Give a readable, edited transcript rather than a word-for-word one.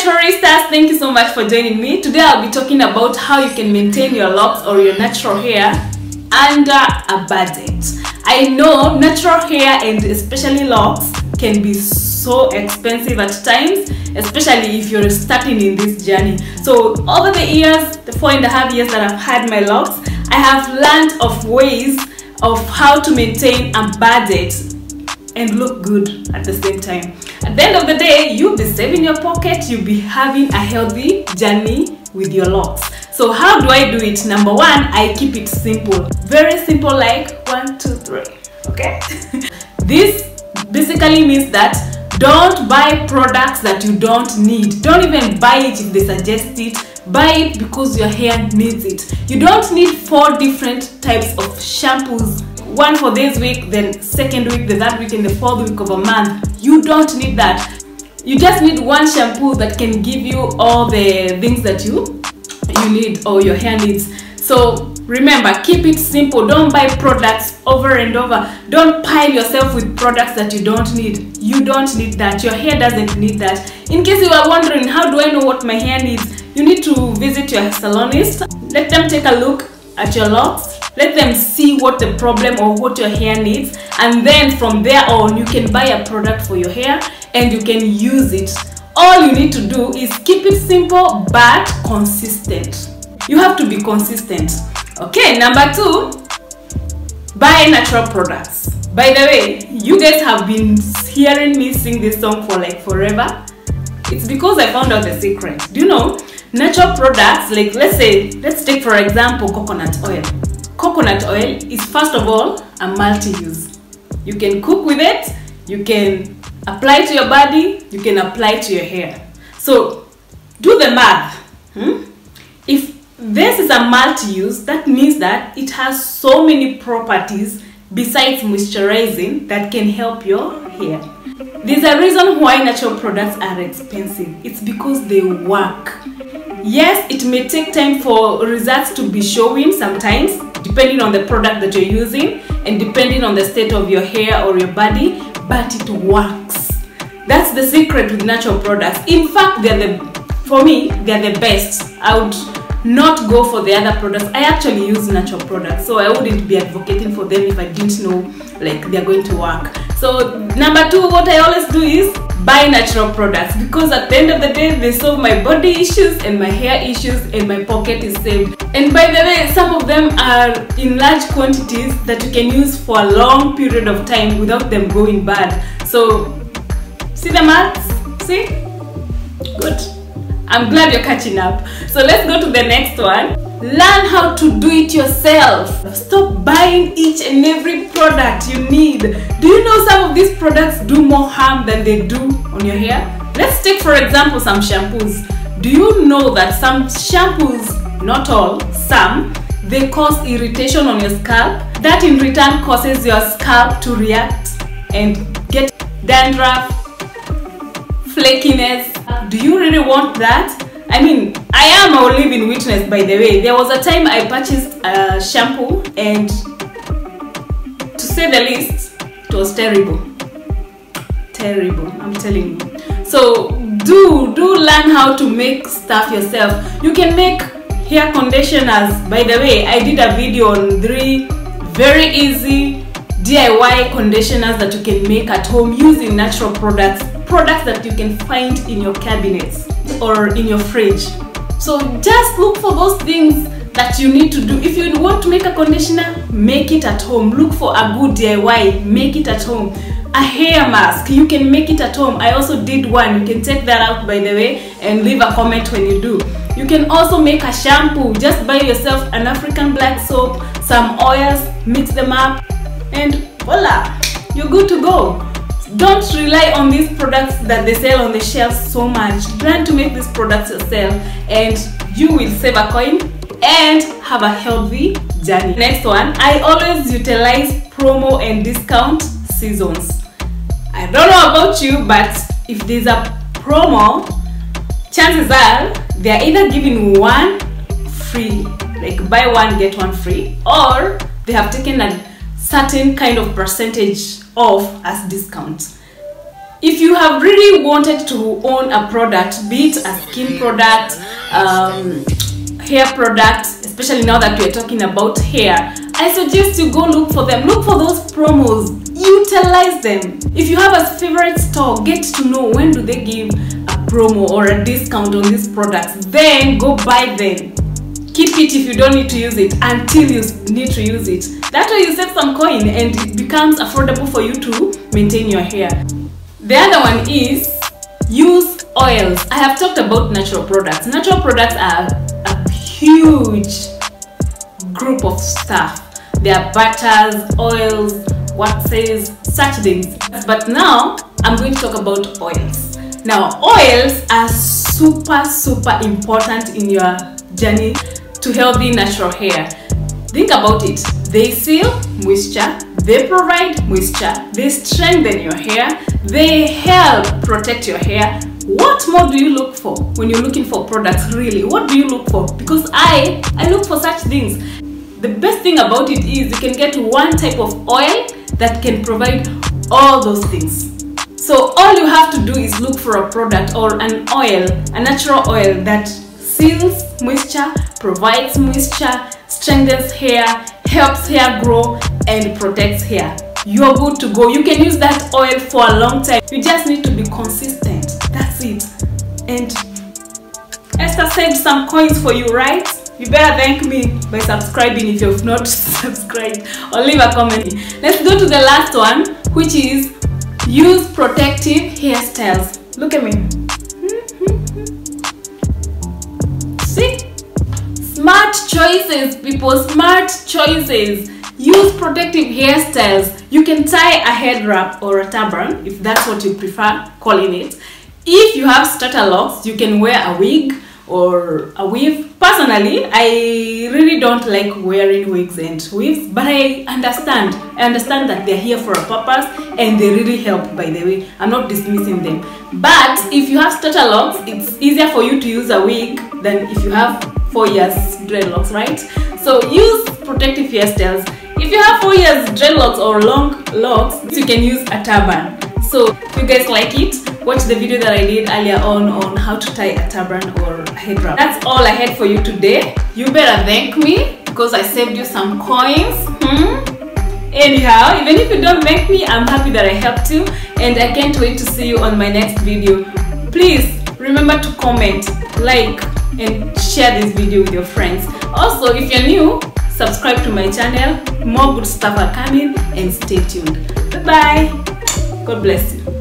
natural Hairstyles, thank you so much for joining me. Today I'll be talking about how you can maintain your locks or your natural hair under a budget. I know natural hair and especially locks can be so expensive at times, especially if you're starting in this journey. So over the years, the 4.5 years that I've had my locks, I have learned of ways of how to maintain a budget and look good at the same time. At the end of the day, you'll be saving your pocket, you'll be having a healthy journey with your locks. So how do I do it? Number one, I keep it simple. Very simple, like 1, 2, 3. Okay? This basically means that don't buy products that you don't need. Don't even buy it if they suggest it. Buy it because your hair needs it. You don't need 4 different types of shampoos. One for this week, then second week, the third week, and the 4th week of a month. You don't need that. You just need one shampoo that can give you all the things that you need or your hair needs. So remember, keep it simple. Don't buy products over and over. Don't pile yourself with products that you don't need. You don't need that. Your hair doesn't need that. In case you are wondering, how do I know what my hair needs? You need to visit your salonist. Let them take a look at your locks. Let them see what the problem or what your hair needs, and then from there on you can buy a product for your hair and you can use it. All you need to do is keep it simple but consistent. You have to be consistent. Okay, number 2, buy natural products. By the way, you guys have been hearing me sing this song for like forever. It's because I found out the secret. Do you know, natural products, like let's take for example coconut oil. Coconut oil is first of all a multi-use. You can cook with it, you can apply to your body, you can apply to your hair. So do the math. If this is a multi-use, that means that it has so many properties besides moisturizing that can help your hair. There's a reason why natural products are expensive. It's because they work. Yes, it may take time for results to be showing sometimes, depending on the product that you're using and depending on the state of your hair or your body, but it works. That's the secret with natural products. In fact, for me, they're the best. I would not go for the other products. I actually use natural products, so I wouldn't be advocating for them if I didn't know like they're going to work. So number 2, what I always do is buy natural products, because at the end of the day they solve my body issues and my hair issues and my pocket is saved. And by the way, some of them are in large quantities that you can use for a long period of time without them going bad. So see the maths? See? Good. I'm glad you're catching up. So let's go to the next one. Learn how to do it yourself. Stop buying each and every product you need. Do you know some of these products do more harm than they do on your hair? Let's take for example some shampoos. Do you know that some shampoos, not all, some, they cause irritation on your scalp? That in return causes your scalp to react and get dandruff, flakiness. Do you really want that? I mean, I am a living witness, by the way. There was a time I purchased a shampoo and to say the least, it was terrible. Terrible, I'm telling you. So do learn how to make stuff yourself. You can make hair conditioners. By the way, I did a video on 3 very easy DIY conditioners that you can make at home using natural products that you can find in your cabinets or in your fridge. So just look for those things that you need to do. If you want to make a conditioner, make it at home. Look for a good DIY, make it at home. A hair mask, you can make it at home. I also did one. You can check that out, by the way, and leave a comment when you do. You can also make a shampoo. Just buy yourself an African black soap, some oils, mix them up, and voila, you're good to go. Don't rely on these products that they sell on the shelves so much. Learn to make these products yourself and you will save a coin and have a healthy journey. Next one, I always utilize promo and discount seasons. I don't know about you, but if there's a promo, chances are they're either giving one free, like buy one get one free, or they have taken a certain kind of percentage off as discount. if you have really wanted to own a product, be it a skin product, hair product, especially now that we're talking about hair, I suggest you go look for them. Look for those promos, utilize them. If you have a favorite store, get to know when do they give a promo or a discount on these products, then go buy them. Keep it if you don't need to use it until you need to use it. That way you save some coin and it becomes affordable for you to maintain your hair. The other one is use oils. I have talked about natural products. Natural products are a huge group of stuff. There are butters, oils, waxes, such things. But now I'm going to talk about oils. Now oils are super important in your journey to healthy natural hair. Think about it. They seal moisture, they provide moisture, they strengthen your hair, they help protect your hair. What more do you look for when you're looking for products? Really, what do you look for? Because I look for such things. The best thing about it is you can get one type of oil that can provide all those things. So all you have to do is look for a product or an oil, a natural oil that seals moisture, provides moisture, strengthens hair, helps hair grow, and protects hair. You're good to go. You can use that oil for a long time. You just need to be consistent. That's it. And Esther saved some coins for you, right? You better thank me by subscribing if you've not subscribed, or leave a comment. Let's go to the last one, which is use protective hairstyles. Look at me. See? Smart choices, people, smart choices. Use protective hairstyles. You can tie a head wrap or a turban if that's what you prefer calling it. If you have starter locks, you can wear a wig or a weave. Personally, I really don't like wearing wigs and weaves, but I understand that they're here for a purpose and they really help, by the way. I'm not dismissing them. But if you have starter locks, it's easier for you to use a wig than if you have 4 years dreadlocks, right? So use protective hairstyles. If you have 4 years dreadlocks or long locks, you can use a turban. So if you guys like it, watch the video that I did earlier on how to tie a turban or a head wrap. That's all I had for you today. You better thank me because I saved you some coins. Anyhow, even if you don't thank me, I'm happy that I helped you, and I can't wait to see you on my next video. Please remember to comment, like, and share this video with your friends. Also, if you're new, subscribe to my channel. More good stuff are coming, and stay tuned. Bye bye. God bless you.